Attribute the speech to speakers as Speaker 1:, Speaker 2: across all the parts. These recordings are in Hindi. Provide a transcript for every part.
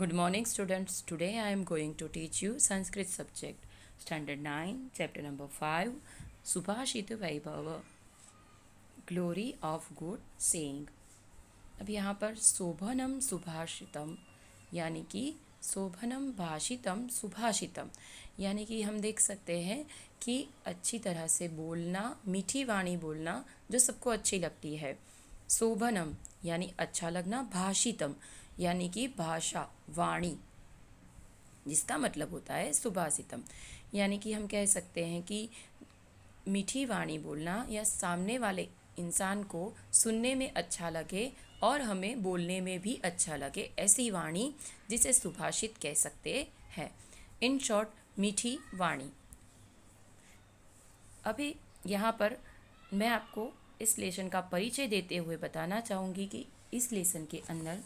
Speaker 1: Good morning, students. Today I am going to teach you Sanskrit subject, Standard 9, Chapter number 5, Subhashita Vaibhava, Glory of Good Saying. अब यहाँ पर शोभनम सुभाषितम यानी कि शोभनम भाषितम सुभाषितम यानी कि हम देख सकते हैं कि अच्छी तरह से बोलना, मीठी वाणी बोलना जो सबको अच्छी लगती है। शोभनम यानी अच्छा लगना, भाषितम यानी कि भाषा, वाणी, जिसका मतलब होता है सुभाषितम। यानी कि हम कह सकते हैं कि मीठी वाणी बोलना या सामने वाले इंसान को सुनने में अच्छा लगे और हमें बोलने में भी अच्छा लगे, ऐसी वाणी जिसे सुभाषित कह सकते हैं। इन शॉर्ट, मीठी वाणी। अभी यहाँ पर मैं आपको इस लेसन का परिचय देते हुए बताना चाहूँगी कि इस लेसन के अंदर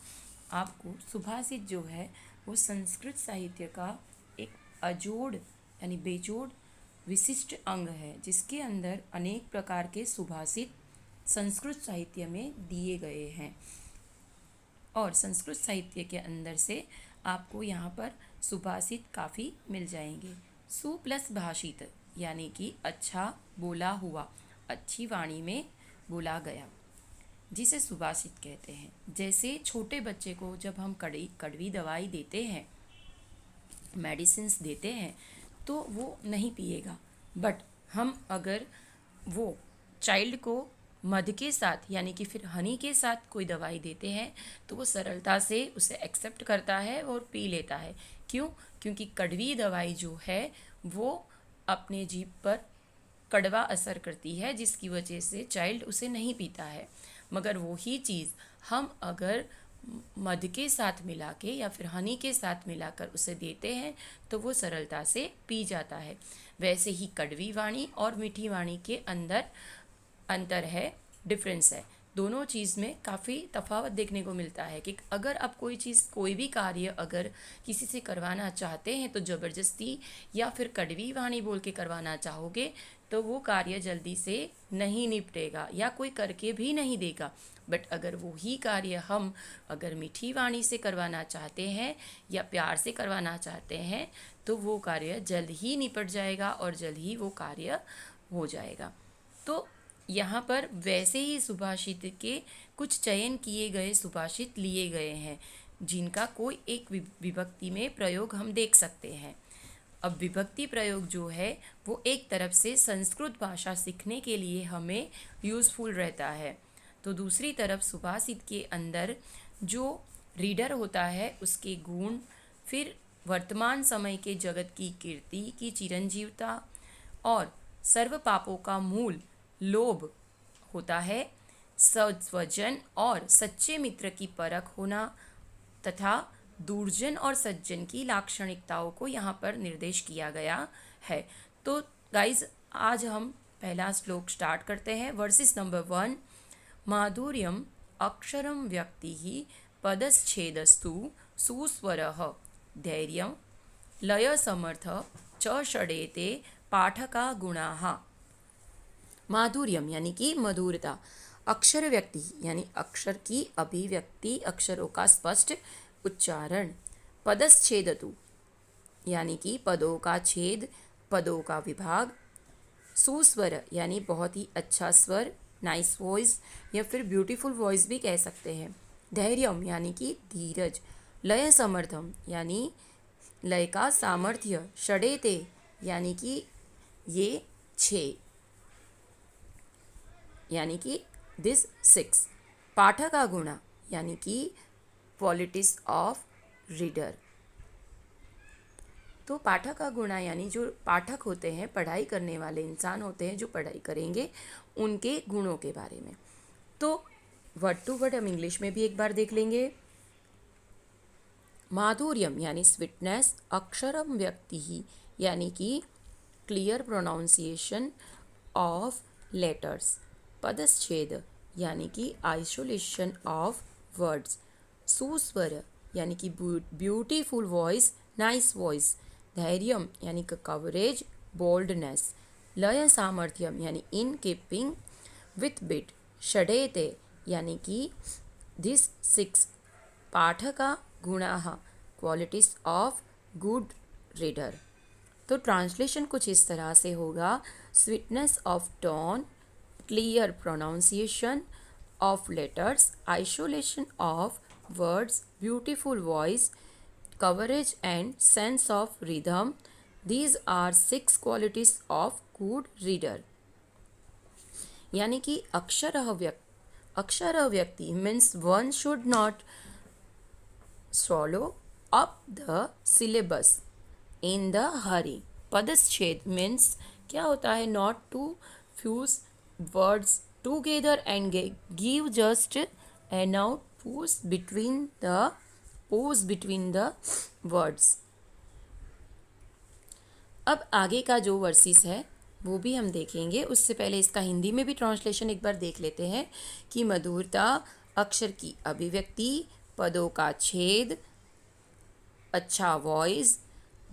Speaker 1: आपको सुभाषित जो है वो संस्कृत साहित्य का एक अजोड़ यानी बेजोड़ विशिष्ट अंग है, जिसके अंदर अनेक प्रकार के सुभाषित संस्कृत साहित्य में दिए गए हैं। और संस्कृत साहित्य के अंदर से आपको यहाँ पर सुभाषित काफ़ी मिल जाएंगे। सु प्लस भाषित यानी कि अच्छा बोला हुआ, अच्छी वाणी में बोला गया, जिसे सुभाषित कहते हैं। जैसे छोटे बच्चे को जब हम कड़वी दवाई देते हैं, मेडिसिन्स देते हैं, तो वो नहीं पिएगा, बट हम अगर वो चाइल्ड को मध के साथ यानी कि फिर हनी के साथ कोई दवाई देते हैं तो वो सरलता से उसे एक्सेप्ट करता है और पी लेता है। क्यों? क्योंकि कड़वी दवाई जो है वो अपने जीभ पर कड़वा असर करती है, जिसकी वजह से चाइल्ड उसे नहीं पीता है। मगर वही चीज़ हम अगर मध के साथ मिला के या फिर हनी के साथ मिलाकर उसे देते हैं तो वो सरलता से पी जाता है। वैसे ही कड़वी वाणी और मीठी वाणी के अंदर अंतर है, डिफरेंस है। दोनों चीज़ में काफ़ी तफावत देखने को मिलता है कि अगर आप कोई चीज़, कोई भी कार्य अगर किसी से करवाना चाहते हैं तो ज़बरदस्ती या फिर कड़वी वाणी बोल के करवाना चाहोगे तो वो कार्य जल्दी से नहीं निपटेगा या कोई करके भी नहीं देगा। बट अगर वो ही कार्य हम अगर मीठी वाणी से करवाना चाहते हैं या प्यार से करवाना चाहते हैं तो वो कार्य जल्द ही निपट जाएगा और जल्द ही वो कार्य हो जाएगा। तो यहाँ पर वैसे ही सुभाषित के कुछ चयन किए गए सुभाषित लिए गए हैं, जिनका कोई एक विभक्ति में प्रयोग हम देख सकते हैं। अब विभक्ति प्रयोग जो है वो एक तरफ से संस्कृत भाषा सीखने के लिए हमें यूज़फुल रहता है, तो दूसरी तरफ सुभाषित के अंदर जो रीडर होता है उसके गुण, फिर वर्तमान समय के जगत की कीर्ति की चिरंजीवता और सर्व पापों का मूल लोभ होता है, स्वजन और सच्चे मित्र की परख होना तथा दूरजन और सज्जन की लाक्षणिकताओं को यहाँ पर निर्देश किया गया है। तो गाइज, आज हम पहला श्लोक स्टार्ट करते हैं। Versus number 1। माधुर्यम अक्षरम व्यक्ति पदच्छेदस्तु सुस्वरः धैर्यं लय समर्थ च षडेते पाठका गुणाः। माधुर्यम यानी कि मधुरता, अक्षर व्यक्ति यानी अक्षर की अभिव्यक्ति, अक्षरों का स्पष्ट उच्चारण, पदच्छेदतु यानी कि पदों का छेद, पदों का विभाग, सुस्वर यानी बहुत ही अच्छा स्वर, नाइस वॉइस या फिर ब्यूटीफुल वॉइस भी कह सकते हैं, धैर्यम यानी कि धीरज, लय समर्थम यानी लय का सामर्थ्य, षडेते यानी कि ये 6 यानी कि दिस 6, पाठका गुणा यानी कि क्वालिटीज ऑफ रीडर। तो पाठक का गुणा यानी जो पाठक होते हैं, पढ़ाई करने वाले इंसान होते हैं जो पढ़ाई करेंगे, उनके गुणों के बारे में। तो वर्ड टू वर्ड हम इंग्लिश में भी एक बार देख लेंगे। माधुर्यम यानी स्वीटनेस, अक्षरम व्यक्ति यानी कि क्लियर प्रोनाउंसिएशन ऑफ लेटर्स, पदच्छेद यानी कि आइसोलेशन ऑफ वर्ड्स, सुस्वर यानी कि ब्यूटीफुल वॉइस, नाइस वॉइस, धैर्यम यानी कि कवरेज, बोल्डनेस, लय सामर्थ्यम यानी इन कीपिंग विथ बिट, षडेते यानी कि दिस 6, पाठका गुणाः क्वालिटीज ऑफ गुड रीडर। तो ट्रांसलेशन कुछ इस तरह से होगा, sweetness of tone, clear pronunciation of letters, isolation of words, beautiful voice, coverage and sense of rhythm, these are 6 qualities of good reader. यानी कि अक्षरः व्यक्ति means one should not swallow up the syllabus in the hurry। पदच्छेद मीन्स क्या होता है, not to fuse words together and give just enough pause between the words। अब आगे का जो वर्सेस है वो भी हम देखेंगे, उससे पहले इसका हिंदी में भी ट्रांसलेशन एक बार देख लेते हैं कि मधुरता, अक्षर की अभिव्यक्ति, पदों का छेद, अच्छा वॉइस,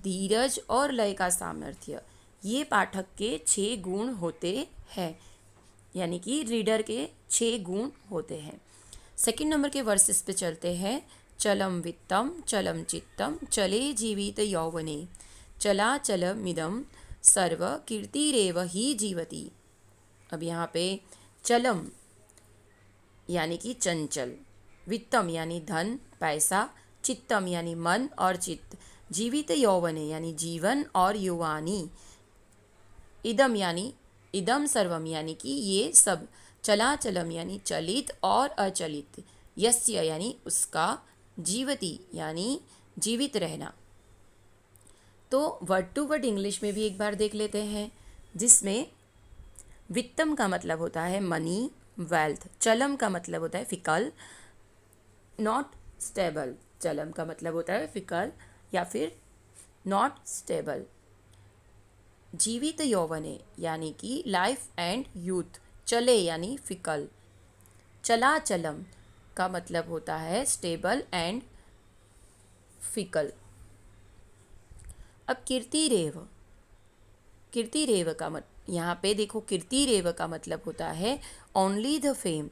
Speaker 1: धीरज और लय का सामर्थ्य, ये पाठक के 6 गुण होते हैं। यानी कि रीडर के 6 गुण होते हैं। सेकंड नंबर के वर्सेस पे चलते हैं। चलम वित्तम चलम चित्तम चले जीवित यौवने चलाचलमिदं सर्व कीर्तिरेव ही जीवति। अब यहाँ पे चलम यानी कि चंचल, वित्तम यानी धन पैसा, चित्तम यानी मन और चित्त, जीवित यौवने यानी जीवन और युवानी, इदम यानी इदम सर्वम यानी कि ये सब, चलाचलम यानी चलित और अचलित, यस्य यानी उसका, जीवति यानी जीवित रहना। तो वर्ड टू वर्ड इंग्लिश में भी एक बार देख लेते हैं, जिसमें वित्तम का मतलब होता है मनी, वेल्थ। चलम का मतलब होता है फिकल, नॉट स्टेबल। चलम का मतलब होता है फिकल या फिर नॉट स्टेबल। जीवित यौवने यानी कि लाइफ एंड यूथ, चले यानी फिकल। चलाचलम का मतलब होता है स्टेबल एंड फिकल। अब कीर्तिरेव, कीर्तिरेव का यहाँ पे देखो, कीर्तिरेव का मतलब होता है ओनली द फेम।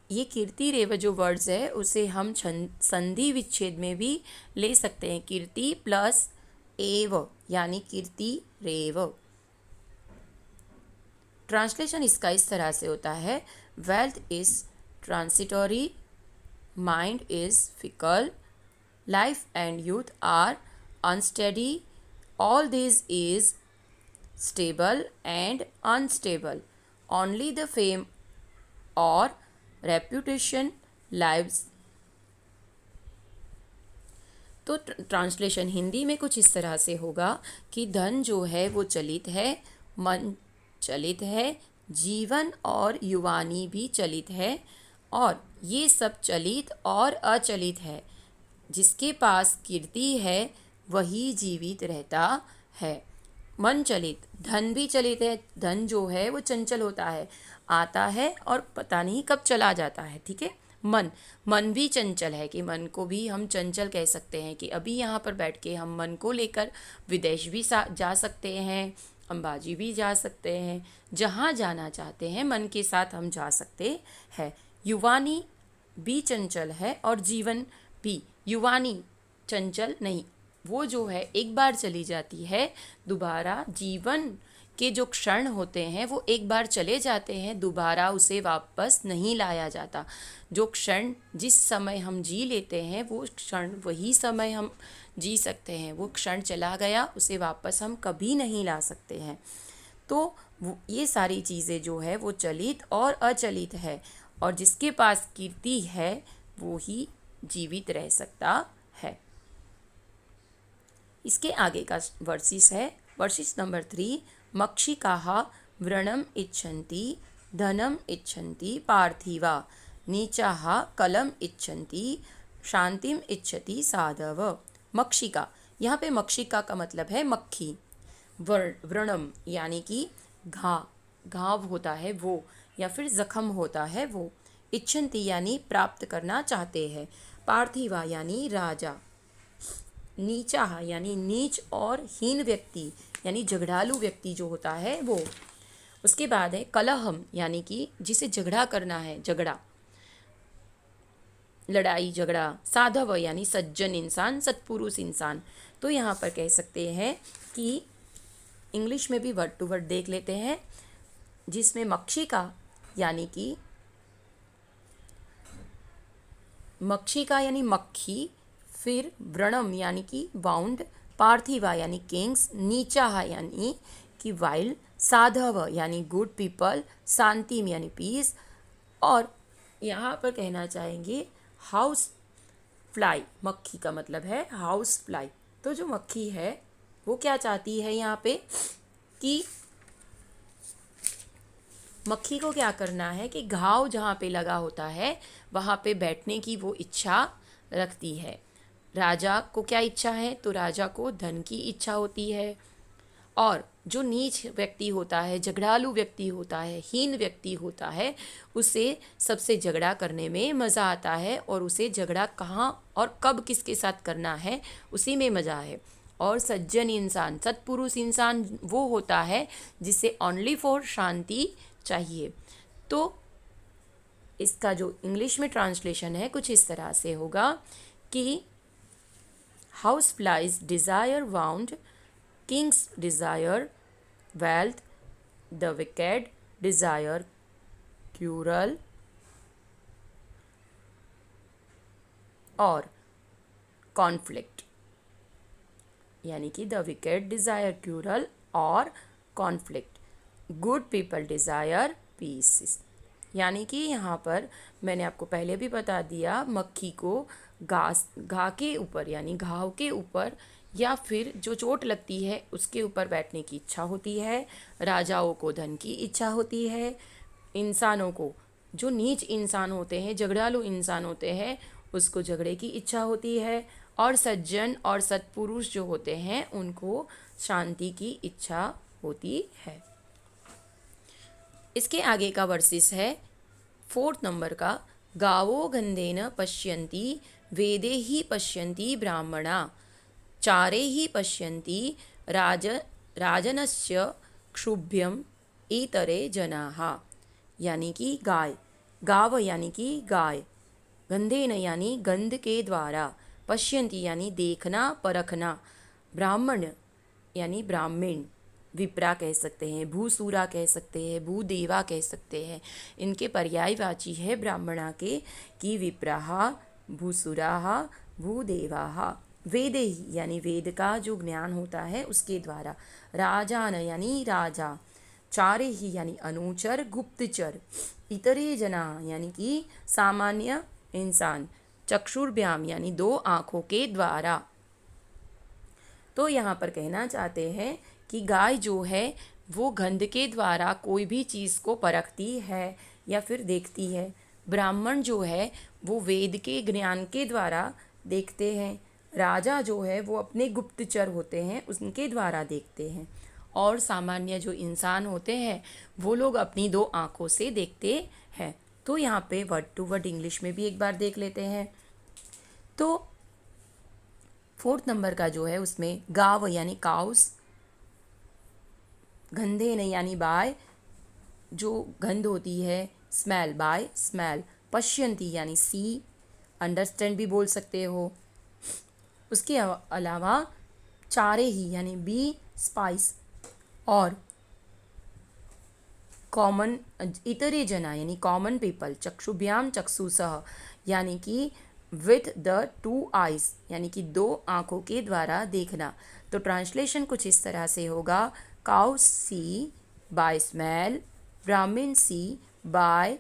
Speaker 1: ये कीर्तिरेव जो वर्ड्स है उसे हम संधि विच्छेद में भी ले सकते हैं, कीर्ति प्लस एव यानी कीर्तिरेव। ट्रांसलेशन इसका इस तरह से होता है, wealth is transitory, mind is fickle, life and youth are unsteady, all this is stable and unstable, only the fame or reputation lives। तो ट्रांसलेशन हिंदी में कुछ इस तरह से होगा कि धन जो है वो चलित है, मन चलित है, जीवन और युवानी भी चलित है, और ये सब चलित और अचलित है। जिसके पास कीर्ति है वही जीवित रहता है। मन चलित, धन भी चलित है। धन जो है वो चंचल होता है, आता है और पता नहीं कब चला जाता है, ठीक है। मन भी चंचल है, कि मन को भी हम चंचल कह सकते हैं, कि अभी यहाँ पर बैठ के हम मन को लेकर विदेश भी जा सकते हैं, अंबाजी भी जा सकते हैं, जहाँ जाना चाहते हैं मन के साथ हम जा सकते हैं। युवानी भी चंचल है और जीवन भी। युवानी चंचल नहीं, वो जो है एक बार चली जाती है, दोबारा जीवन के जो क्षण होते हैं वो एक बार चले जाते हैं, दोबारा उसे वापस नहीं लाया जाता। जो क्षण जिस समय हम जी लेते हैं वो क्षण वही समय हम जी सकते हैं, वो क्षण चला गया उसे वापस हम कभी नहीं ला सकते हैं। तो ये सारी चीज़ें जो है वो चलित और अचलित है, और जिसके पास कीर्ति है वो ही जीवित रह सकता है। इसके आगे का वर्सेस है, वर्सेस नंबर 3। मक्षिकाः व्रणम इच्छन्ति धनम इच्छन्ति पार्थिवा, नीचाः कलम इच्छन्ति शांतिम इच्छति साधव। मक्षिका, यहाँ पे मक्षिका का मतलब है मक्खी। व्रणम यानी कि घाव होता है वो, या फिर जख्म होता है वो। इच्छन्ति यानी प्राप्त करना चाहते हैं। पार्थिवा यानी राजा। नीचा यानी नीच और हीन व्यक्ति, यानी झगड़ालू व्यक्ति जो होता है वो। उसके बाद है कलहम, यानी कि जिसे झगड़ा करना है, झगड़ा। लड़ाई झगड़ा, साधव यानी सज्जन इंसान, सत्पुरुष इंसान। तो यहाँ पर कह सकते हैं कि इंग्लिश में भी वर्ड टू वर्ड देख लेते हैं, जिसमें मक्षिका यानी मक्खी, फिर व्रणम यानी कि बाउंड, पार्थिवा यानी किंग्स, नीचा यानी कि वाइल्ड, साधव यानी गुड पीपल, शांतिम यानी पीस। और यहाँ पर कहना चाहेंगे हाउस फ्लाई, मक्खी का मतलब है हाउस फ्लाई। तो जो मक्खी है वो क्या चाहती है यहाँ पे कि मक्खी को क्या करना है कि घाव जहाँ पे लगा होता है वहाँ पे बैठने की वो इच्छा रखती है। राजा को क्या इच्छा है, तो राजा को धन की इच्छा होती है। और जो नीच व्यक्ति होता है, झगड़ालू व्यक्ति होता है, हीन व्यक्ति होता है, उसे सबसे झगड़ा करने में मज़ा आता है, और उसे झगड़ा कहाँ और कब किसके साथ करना है उसी में मज़ा है। और सज्जन इंसान, सत्पुरुष इंसान वो होता है जिसे ओनली फॉर शांति चाहिए। तो इसका जो इंग्लिश में ट्रांसलेशन है कुछ इस तरह से होगा कि house flies desire wound, kings desire wealth, the wicked desire quarrel, और conflict, यानी कि the wicked desire quarrel और conflict, good people desire peace। यानी कि यहाँ पर मैंने आपको पहले भी बता दिया, मक्खी को घा के ऊपर यानी घाव के ऊपर या फिर जो चोट लगती है उसके ऊपर बैठने की इच्छा होती है। राजाओं को धन की इच्छा होती है। इंसानों को, जो नीच इंसान होते हैं, झगड़ालू इंसान होते हैं, उसको झगड़े की इच्छा होती है। और सज्जन और सत्पुरुष जो होते हैं उनको शांति की इच्छा होती है। इसके आगे का वर्सेस है 4 नंबर का, गावो गंधेन पश्यन्ति वेदे ही पश्यन्ति ब्राह्मणा, चारे ही पश्यन्ति राजनस्य क्षुभ्यम इतरे जनाः। यानी कि गाय, गाव यानी कि गाय, गंधेन यानी गंध के द्वारा, पश्यन्ति यानी देखना परखना, ब्राह्मण यानी ब्राह्मण, विप्रा कह सकते हैं, भूसूरा कह सकते हैं, भूदेवा कह सकते हैं। इनके पर्यायवाची है ब्राह्मणा के कि विप्राः, भूसुराः, भूदेवाः। वेद ही यानी वेद का जो ज्ञान होता है उसके द्वारा, राजान यानी राजा, चारे ही यानी अनुचर गुप्तचर, इतरे जना यानी कि सामान्य इंसान, चक्षुर्भ्याम यानी 2 आँखों के द्वारा। तो यहाँ पर कहना चाहते हैं कि गाय जो है वो गंध के द्वारा कोई भी चीज़ को परखती है या फिर देखती है। ब्राह्मण जो है वो वेद के ज्ञान के द्वारा देखते हैं। राजा जो है वो अपने गुप्तचर होते हैं उनके द्वारा देखते हैं। और सामान्य जो इंसान होते हैं वो लोग अपनी 2 आँखों से देखते हैं। तो यहाँ पे वर्ड टू वर्ड इंग्लिश में भी एक बार देख लेते हैं। तो 4 नंबर का जो है उसमें गाव यानी काउस, गंधे न यानी बाय, जो गंध होती है, स्मेल बाय स्मेल, पश्यंती यानी सी, अंडरस्टैंड भी बोल सकते हो। उसके अलावा चारे ही यानी बी स्पाइस, और कॉमन इतरे जना यानी कॉमन पीपल, चक्षुभ्याम चक्षुषः यानी कि विथ द 2 आइज यानी कि 2 आँखों के द्वारा देखना। तो ट्रांसलेशन कुछ इस तरह से होगा, cows C by smell, Brahmin see by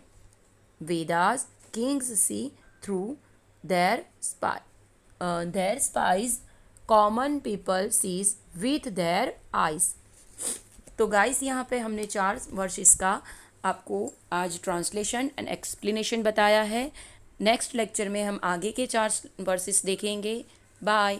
Speaker 1: Vedas, kings see through their spies, common people sees with their eyes. तो गाइस यहाँ पे हमने 4 वर्सेस का आपको आज ट्रांसलेशन एंड एक्सप्लेनेशन बताया है। नेक्स्ट लेक्चर में हम आगे के 4 वर्सेस देखेंगे। बाय।